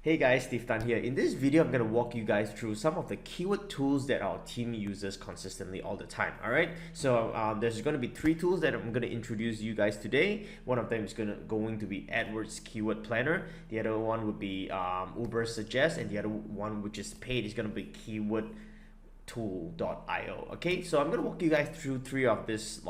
Hey guys, Steve Tan here. In this video, I'm going to walk you guys through some of the keyword tools that our team uses consistently all the time. Alright, so there's going to be three tools that I'm going to introduce you guys today. One of them is going to be AdWords Keyword Planner. The other one would be Ubersuggest, and the other one, which is paid, is going to be Keyword Tool.io. Okay, so I'm gonna walk you guys through three of this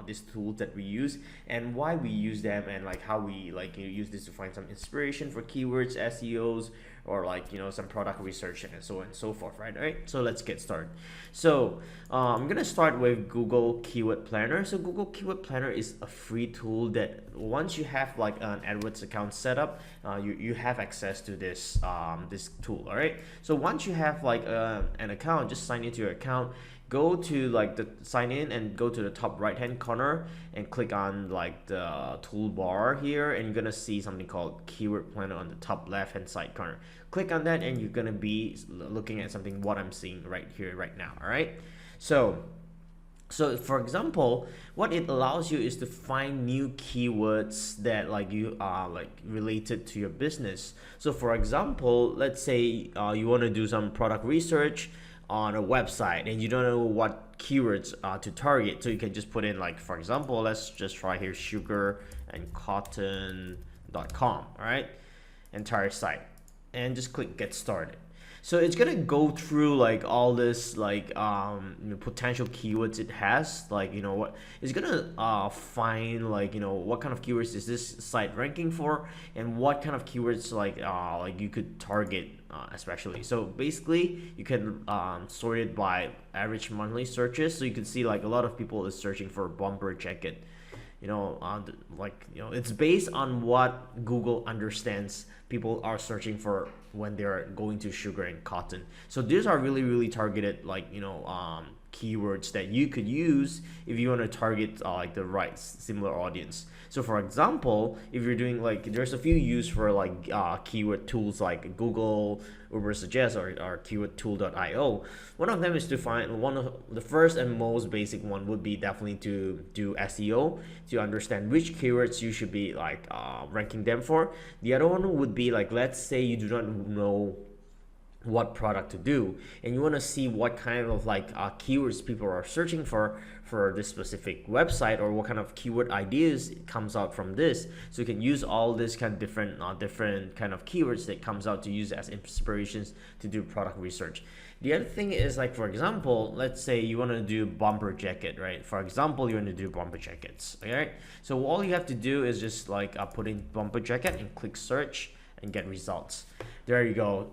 these tools that we use and why we use them, and like how we use this to find some inspiration for keywords, SEOs, or some product research and so on and so forth. Right, so let's get started. So I'm gonna start with Google Keyword Planner. So Google Keyword Planner is a free tool that once you have like an AdWords account set up, you have access to this this tool. All right, so once you have like an account, just sign into your account, go to like the sign in and go to the top right hand corner and click on like the toolbar here, and you're gonna see something called Keyword Planner on the top left hand side corner. Click on that and you're gonna be looking at something what I'm seeing right here right now. All right, so for example, what it allows you is to find new keywords that you are related to your business. So for example, let's say you want to do some product research on a website and you don't know what keywords to target, so you can just put in, like, for example, let's just try here, sugar and cotton.com. all right, entire site, and just click get started. So it's gonna go through like all this potential keywords it has, what it's gonna find what kind of keywords is this site ranking for, and what kind of keywords you could target especially. So basically you can sort it by average monthly searches, so you can see like a lot of people is searching for bomber jacket. It's based on what Google understands people are searching for when they're going to sugar and cotton. So these are really targeted keywords that you could use if you want to target the right similar audience. So for example, if you're doing there's a few use for keyword tools like Google Ubersuggest or Keyword Tool.io. One of them is to find one of the first and most basic one would be definitely to do SEO, to understand which keywords you should be ranking them for. The other one would be let's say you do not know what product to do and you want to see what kind of keywords people are searching for this specific website, or what kind of keyword ideas comes out from this. So you can use all this kind of different kind of keywords that comes out to use as inspirations to do product research. The other thing is, for example, let's say you want to do bomber jacket, right? For example, you want to do bomber jackets. All right, so all you have to do is just put in bomber jacket and click search and get results. There you go.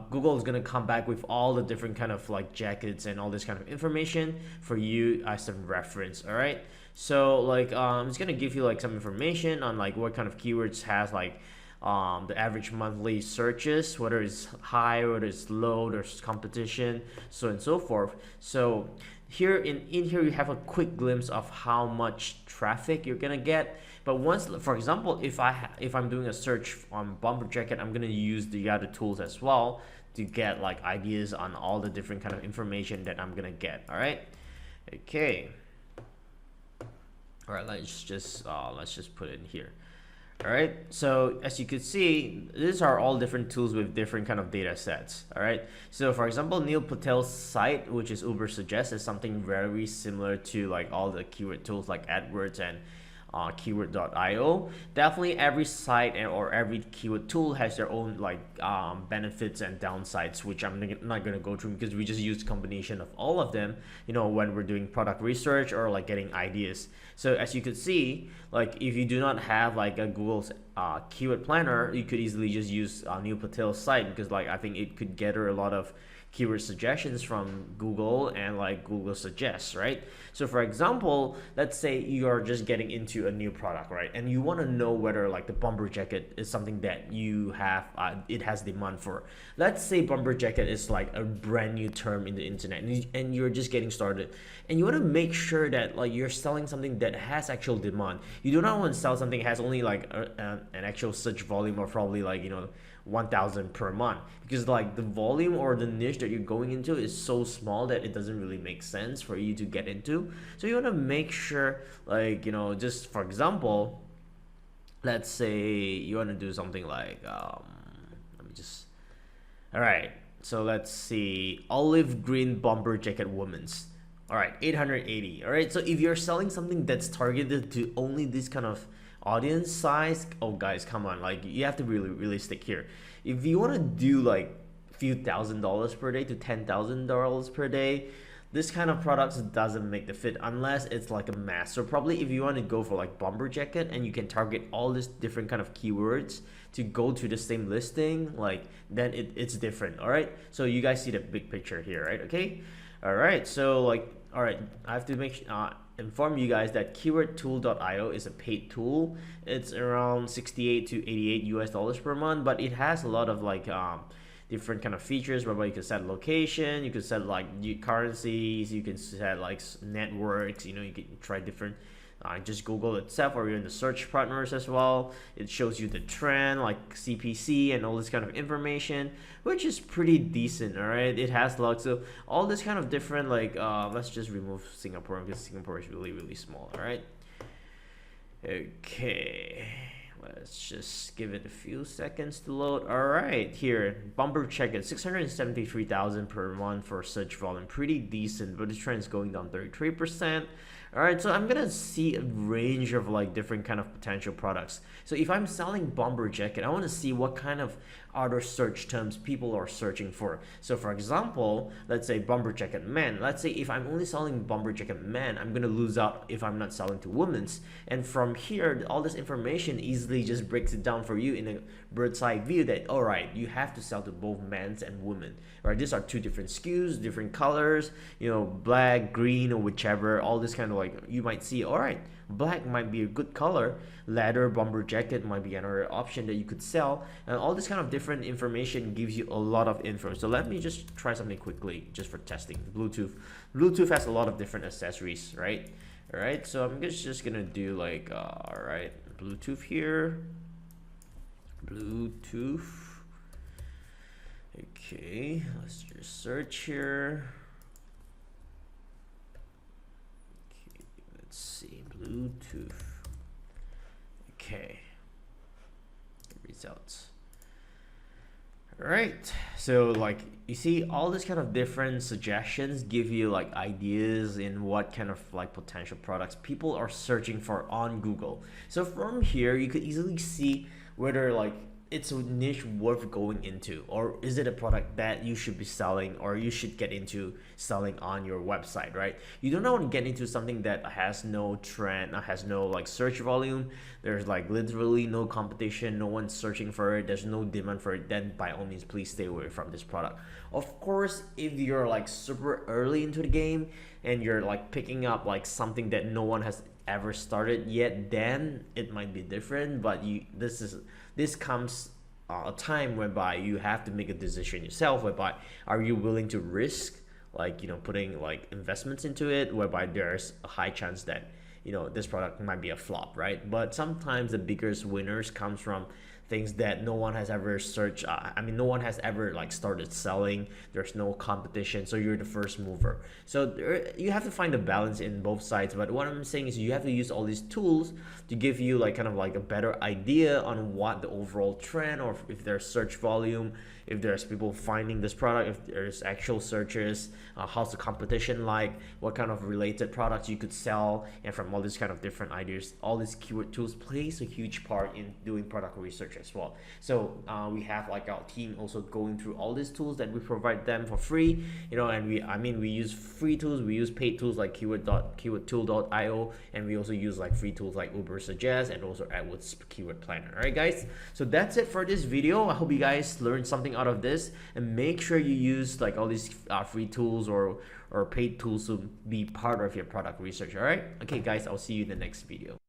Google is gonna come back with all the different kind of jackets and all this kind of information for you as a reference. All right, so it's gonna give you some information on what kind of keywords has the average monthly searches, whether it's high, whether it's low, there's competition, so on and so forth. So here in here you have a quick glimpse of how much traffic you're gonna get. But once, for example, if I'm doing a search on bomber jacket, I'm gonna use the other tools as well to get ideas on all the different kind of information that I'm gonna get. All right, okay, all right, let's just put it in here. All right, so as you can see, these are all different tools with different kind of data sets. All right, so for example, Neil Patel's site, which is Ubersuggest, is something very similar to all the keyword tools like AdWords and Keyword.io. Definitely every site or every keyword tool has their own benefits and downsides, which I'm not going to go through because we just use combination of all of them when we're doing product research or getting ideas. So as you could see, if you do not have a Google's keyword planner, you could easily just use Neil Patel's site, because I think it could gather a lot of keyword suggestions from Google and Google Suggests, right? So for example, let's say you are just getting into a new product, right? And you want to know whether the bomber jacket is something that you have, it has demand for. Let's say bomber jacket is a brand new term in the internet, and you're just getting started, and you want to make sure that you're selling something that has actual demand. You do not want to sell something that has only an actual search volume of probably 1,000 per month, because the volume or the niche that you're going into is so small that it doesn't really make sense for you to get into. So you want to make sure just for example, let's say you want to do something All right, so let's see, olive green bomber jacket women's. All right, 880. All right, so if you're selling something that's targeted to only this kind of audience size, oh guys, come on, like you have to really realistic here. If you want to do like few $1,000s per day to $10,000 per day, this kind of products doesn't make the fit unless it's like a mass. So probably if you want to go for like bomber jacket and you can target all these different kind of keywords to go to the same listing, like then it's different. All right, so you guys see the big picture here, right? Okay, all right, so like, all right, I have to inform you guys that keywordtool.io is a paid tool. It's around 68 to 88 US dollars per month, but it has a lot of like different kind of features whereby you can set location, you can set like currencies, you can set like networks, you know, you can try different just Google itself, or you're in the search partners as well. It shows you the trend like CPC and all this kind of information, which is pretty decent. All right, it has logs of all this kind of different like let's just remove Singapore because Singapore is really small. All right, okay, let's just give it a few seconds to load. All right, here bomber jacket 673,000 per month for search volume, pretty decent, but the trend is going down 33%. All right, so I'm gonna see a range of like different kind of potential products. So if I'm selling bomber jacket, I want to see what kind of other search terms people are searching for. So for example, let's say bomber jacket men. Let's say if I'm only selling bomber jacket men, I'm gonna lose out if I'm not selling to women's. And from here, all this information easily just breaks it down for you in a bird's eye view that, all right, you have to sell to both men's and women. Right, these are two different SKUs, different colors, you know, black, green, or whichever, all this kind of like, you might see, all right, black might be a good color, leather bomber jacket might be another option that you could sell, and all this kind of different information gives you a lot of info. So let me just try something quickly just for testing. Bluetooth has a lot of different accessories, right? All right, so I'm just gonna do like all right, Bluetooth here, Bluetooth. Okay, let's just search here. Okay, let's see, Bluetooth. Okay, results. All right, so like you see, all this kind of different suggestions give you like ideas in what kind of like potential products people are searching for on Google. So from here, you could easily see whether like it's a niche worth going into, or is it a product that you should be selling or you should get into selling on your website, right? You don't want to get into something that has no trend, has no like search volume, there's like literally no competition, no one's searching for it, there's no demand for it, then by all means please stay away from this product. Of course, if you're like super early into the game and you're like picking up like something that no one has ever started yet, then it might be different. But this comes a time whereby you have to make a decision yourself, whereby are you willing to risk like, you know, putting like investments into it, whereby there's a high chance that, you know, this product might be a flop, right? But sometimes the biggest winners comes from things that no one has ever searched. No one has ever like started selling. There's no competition, so you're the first mover. So you have to find a balance in both sides. But what I'm saying is you have to use all these tools to give you like kind of like a better idea on what the overall trend, or if there's search volume, if there's people finding this product, if there's actual searches, how's the competition like, what kind of related products you could sell, and from all these kind of different ideas, all these keyword tools plays a huge part in doing product research as well. So we have like our team also going through all these tools that we provide them for free, you know, and we use free tools, we use paid tools like keywordtool.io, and we also use like free tools like Ubersuggest and also AdWords Keyword Planner. All right guys, so that's it for this video. I hope you guys learned something out of this, and make sure you use like all these free tools or paid tools to be part of your product research. All right, okay guys, I'll see you in the next video.